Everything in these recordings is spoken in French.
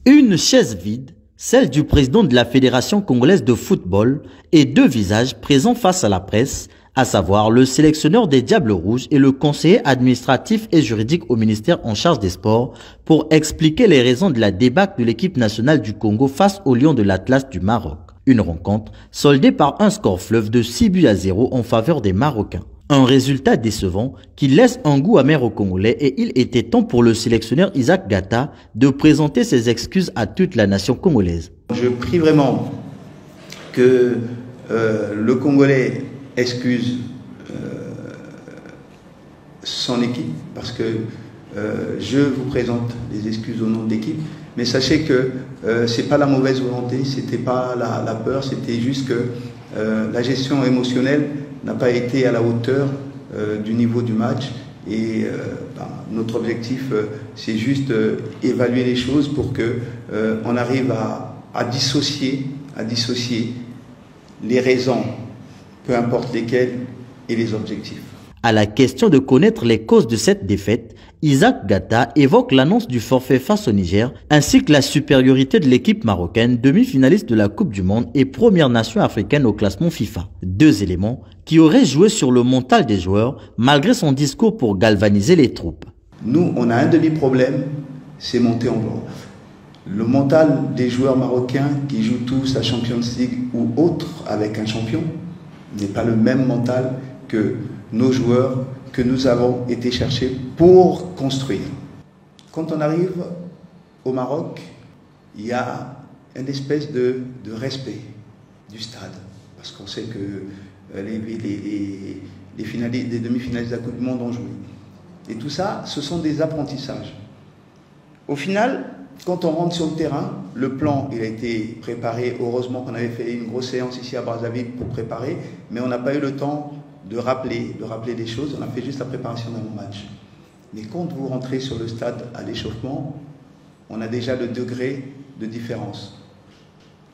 Une chaise vide, celle du président de la Fédération congolaise de football, et deux visages présents face à la presse, à savoir le sélectionneur des Diables Rouges et le conseiller administratif et juridique au ministère en charge des sports, pour expliquer les raisons de la débâcle de l'équipe nationale du Congo face aux Lions de l'Atlas du Maroc. Une rencontre soldée par un score fleuve de 6-0 en faveur des Marocains. Un résultat décevant qui laisse un goût amer aux Congolais, et il était temps pour le sélectionneur Isaac Gata de présenter ses excuses à toute la nation congolaise. Je prie vraiment que le Congolais excuse son équipe, parce que je vous présente les excuses au nom de l'équipe, mais sachez que c'est pas la mauvaise volonté, c'était pas la peur, c'était juste que la gestion émotionnelle n'a pas été à la hauteur du niveau du match, et notre objectif c'est juste évaluer les choses pour que on arrive à dissocier les raisons, peu importe lesquelles, et les objectifs. À la question de connaître les causes de cette défaite, Isaac Gata évoque l'annonce du forfait face au Niger, ainsi que la supériorité de l'équipe marocaine, demi-finaliste de la Coupe du Monde et première nation africaine au classement FIFA. Deux éléments qui auraient joué sur le mental des joueurs, malgré son discours pour galvaniser les troupes. Nous, on a un demi-problème, c'est monter en Europe. Le mental des joueurs marocains qui jouent tous la Champions League ou autre avec un champion n'est pas le même mental que nos joueurs que nous avons été chercher pour construire. Quand on arrive au Maroc, il y a une espèce de respect du stade, parce qu'on sait que les demi-finalistes de la Coupe du Monde ont joué. Et tout ça, ce sont des apprentissages. Au final, quand on rentre sur le terrain, le plan il a été préparé. Heureusement qu'on avait fait une grosse séance ici à Brazzaville pour préparer, mais on n'a pas eu le temps de rappeler des choses. On a fait juste la préparation d'un match. Mais quand vous rentrez sur le stade à l'échauffement, on a déjà le degré de différence.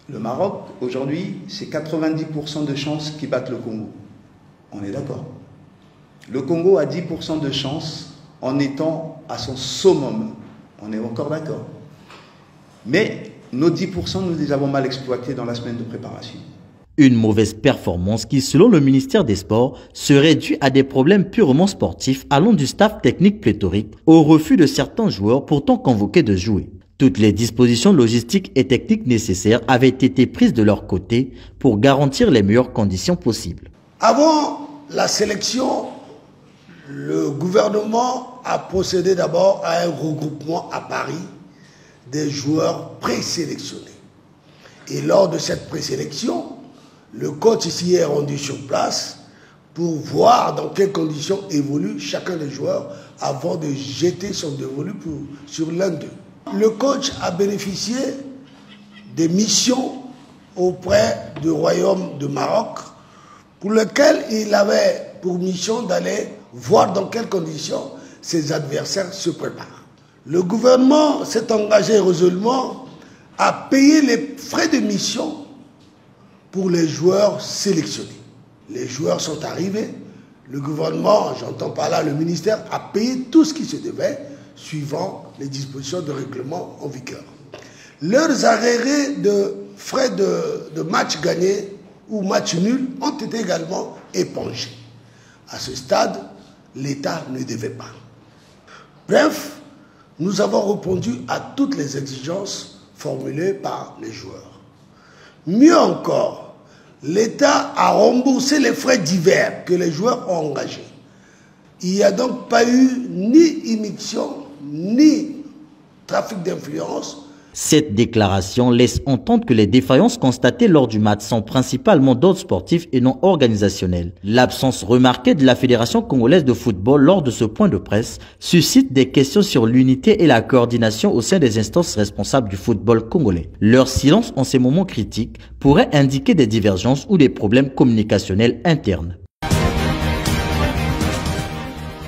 Le Maroc, aujourd'hui, c'est 90% de chances qu'ils battent le Congo. On est d'accord. Le Congo a 10% de chances en étant à son summum. On est encore d'accord. Mais nos 10%, nous les avons mal exploités dans la semaine de préparation. Une mauvaise performance qui, selon le ministère des Sports, serait due à des problèmes purement sportifs allant du staff technique pléthorique au refus de certains joueurs pourtant convoqués de jouer. Toutes les dispositions logistiques et techniques nécessaires avaient été prises de leur côté pour garantir les meilleures conditions possibles. Avant la sélection, le gouvernement a procédé d'abord à un regroupement à Paris des joueurs présélectionnés. Et lors de cette présélection, le coach ici est rendu sur place pour voir dans quelles conditions évolue chacun des joueurs avant de jeter son dévolu sur l'un d'eux. Le coach a bénéficié des missions auprès du Royaume de Maroc, pour lequel il avait pour mission d'aller voir dans quelles conditions ses adversaires se préparent. Le gouvernement s'est engagé résolument à payer les frais de mission pour les joueurs sélectionnés. Les joueurs sont arrivés, le gouvernement, j'entends par là le ministère, a payé tout ce qui se devait suivant les dispositions de règlement en vigueur. Leurs arriérés de frais de match gagné ou match nul ont été également épongés. À ce stade, l'État ne devait pas. Bref, nous avons répondu à toutes les exigences formulées par les joueurs. Mieux encore, l'État a remboursé les frais divers que les joueurs ont engagés. Il n'y a donc pas eu ni immixtion, ni trafic d'influence. Cette déclaration laisse entendre que les défaillances constatées lors du match sont principalement d'ordre sportif et non organisationnel. L'absence remarquée de la Fédération congolaise de football lors de ce point de presse suscite des questions sur l'unité et la coordination au sein des instances responsables du football congolais. Leur silence en ces moments critiques pourrait indiquer des divergences ou des problèmes communicationnels internes.